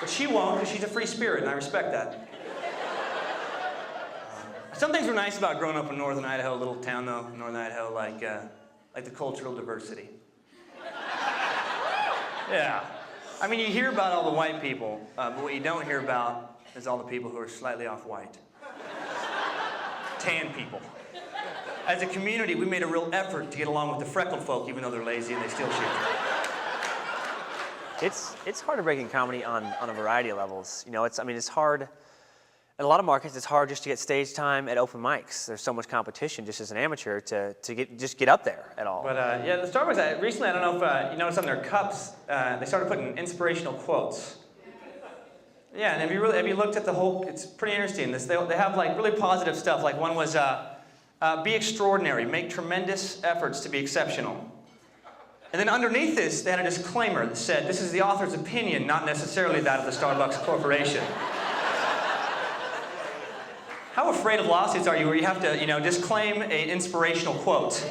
But she won't, because she's a free spirit, and I respect that. Some things were nice about growing up in northern Idaho, a little town though, northern Idaho, like the cultural diversity. Yeah. I mean, you hear about all the white people, but what you don't hear about is all the people who are slightly off-white. Tan people. As a community, we made a real effort to get along with the freckled folk, even though they're lazy and they steal shit. It's hard to break in comedy on a variety of levels. You know, it's hard. In a lot of markets, it's hard just to get stage time at open mics. There's so much competition just as an amateur to get up there at all. But yeah, the Starbucks, recently, I don't know if you noticed on their cups, they started putting inspirational quotes. Yeah, and have you looked at the whole, it's pretty interesting. They have like really positive stuff. Like one was, be extraordinary, make tremendous efforts to be exceptional. And then underneath this, they had a disclaimer that said, this is the author's opinion, not necessarily that of the Starbucks Corporation. How afraid of lawsuits are you where you have to, disclaim an inspirational quote?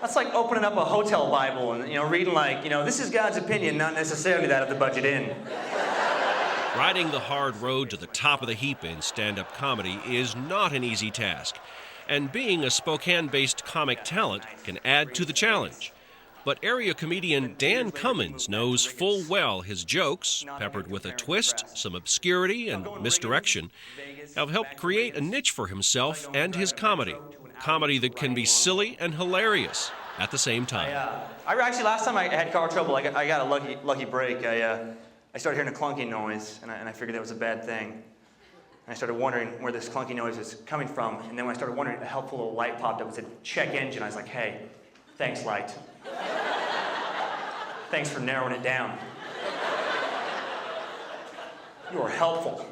That's like opening up a hotel Bible and, reading like, this is God's opinion, not necessarily that of the Budget Inn. Riding the hard road to the top of the heap in stand-up comedy is not an easy task, and being a Spokane-based comic talent can add to the challenge. But area comedian Dan Cummins knows full well his jokes, peppered with a twist, some obscurity, and misdirection, have helped create a niche for himself and his comedy. Comedy that can be silly and hilarious at the same time. Actually, last time I had car trouble, I got a lucky break. I started hearing a clunking noise, and I figured that was a bad thing. And I started wondering where this clunky noise was coming from, and then when I started wondering, a helpful little light popped up and said, check engine. I was like, hey, thanks, light. Thanks for narrowing it down. You were helpful.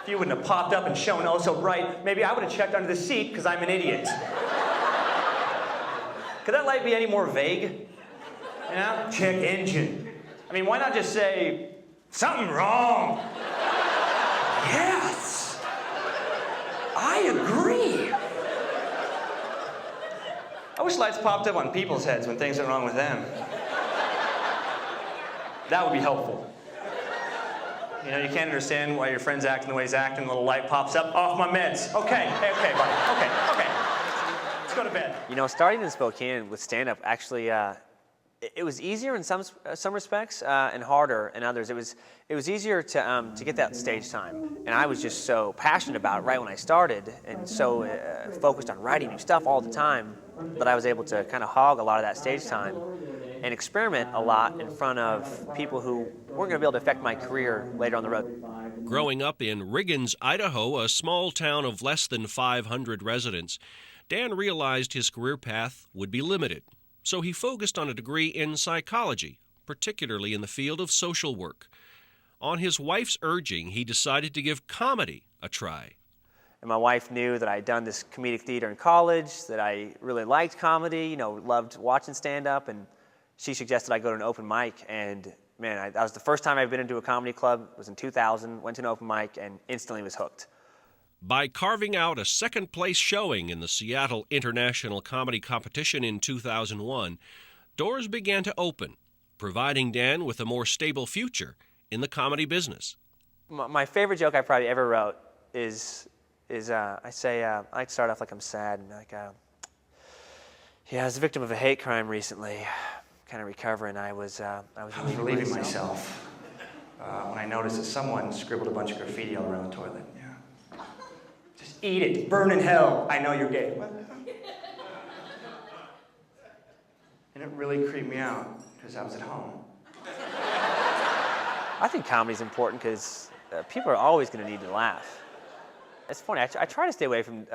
If you wouldn't have popped up and shown oh so bright, maybe I would have checked under the seat because I'm an idiot. Could that light be any more vague? Check engine. I mean, why not just say, something wrong? Yes, I agree. I wish lights popped up on people's heads when things are wrong with them. That would be helpful. You can't understand why your friend's acting the way he's acting, a little light pops up, off my meds. Okay, buddy, okay. Let's go to bed. Starting in Spokane with stand-up, actually, it was easier in some respects and harder in others. It was easier to get that stage time, and I was just so passionate about it right when I started, and so focused on writing new stuff all the time that I was able to kind of hog a lot of that stage time and experiment a lot in front of people who weren't going to be able to affect my career later on the road. Growing up in Riggins, Idaho, a small town of less than 500 residents, Dan realized his career path would be limited. So he focused on a degree in psychology, particularly in the field of social work. On his wife's urging, he decided to give comedy a try. And my wife knew that I had done this comedic theater in college, that I really liked comedy, loved watching stand-up, and she suggested I go to an open mic, and man, that was the first time I'd been into a comedy club. It was in 2000, went to an open mic, and instantly was hooked. By carving out a second-place showing in the Seattle International Comedy Competition in 2001, doors began to open, providing Dan with a more stable future in the comedy business. My favorite joke I probably ever wrote is I say, I like to start off like I'm sad, and I was a victim of a hate crime recently, kind of recovering. I was relieving myself when I noticed that someone scribbled a bunch of graffiti all around the toilet. Just eat it, burn in hell. I know you're gay. And it really creeped me out because I was at home. I think comedy's important because people are always going to need to laugh. It's funny, I try to stay away from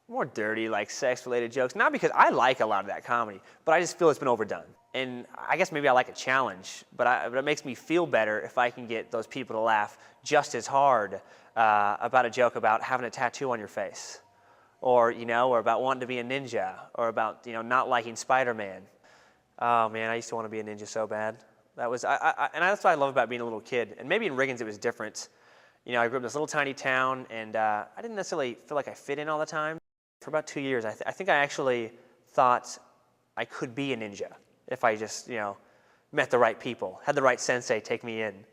more dirty, like sex-related jokes, not because I like a lot of that comedy, but I just feel it's been overdone. And I guess maybe I like a challenge, but it makes me feel better if I can get those people to laugh just as hard about a joke about having a tattoo on your face, or about wanting to be a ninja, or about not liking Spider-Man. Oh man, I used to want to be a ninja so bad. And that's what I love about being a little kid. And maybe in Riggins it was different. I grew up in this little tiny town, and I didn't necessarily feel like I fit in all the time. For about 2 years, I think I actually thought I could be a ninja if I just, met the right people, had the right sensei take me in.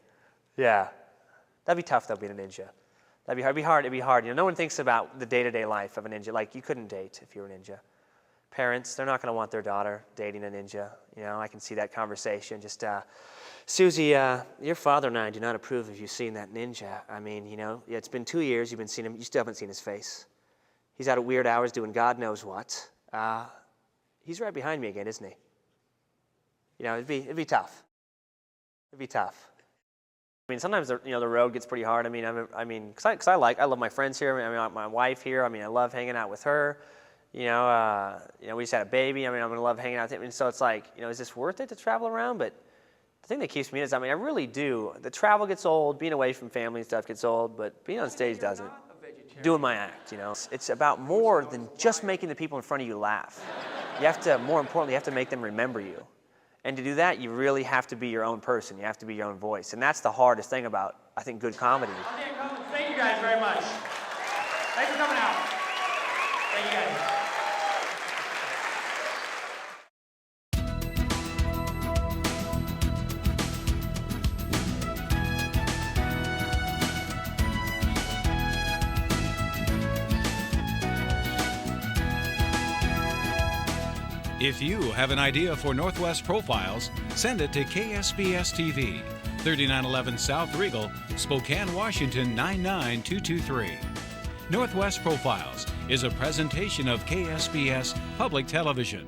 Yeah. That'd be tough, though, being a ninja. That'd be hard. It'd be hard. You know, no one thinks about the day-to-day life of a ninja. Like, you couldn't date if you were a ninja. Parents, they're not going to want their daughter dating a ninja. You know, I can see that conversation. Just, Susie, your father and I do not approve of you seeing that ninja. I mean, you know, it's been 2 years you've been seeing him. You still haven't seen his face. He's out at weird hours doing God knows what. He's right behind me again, isn't he? You know, it'd be tough. It'd be tough. I mean, sometimes the road gets pretty hard. I mean, because I love my friends here. I mean, my wife here. I mean, I love hanging out with her. You know, we just had a baby. I mean, I'm gonna love hanging out with him. And so it's like, you know, is this worth it to travel around? But the thing that keeps me in is, I mean, I really do. The travel gets old. Being away from family and stuff gets old. But being on stage doesn't. Doing my act, you know. It's about more than just making the people in front of you laugh. You have to, more importantly, you have to make them remember you. And to do that, you really have to be your own person. You have to be your own voice. And that's the hardest thing about, I think, good comedy. Dan Cummins, thank you guys very much. Thanks for coming out. Thank you guys. If you have an idea for Northwest Profiles, send it to KSPS TV, 3911 South Regal, Spokane, Washington 99223. Northwest Profiles is a presentation of KSPS Public Television.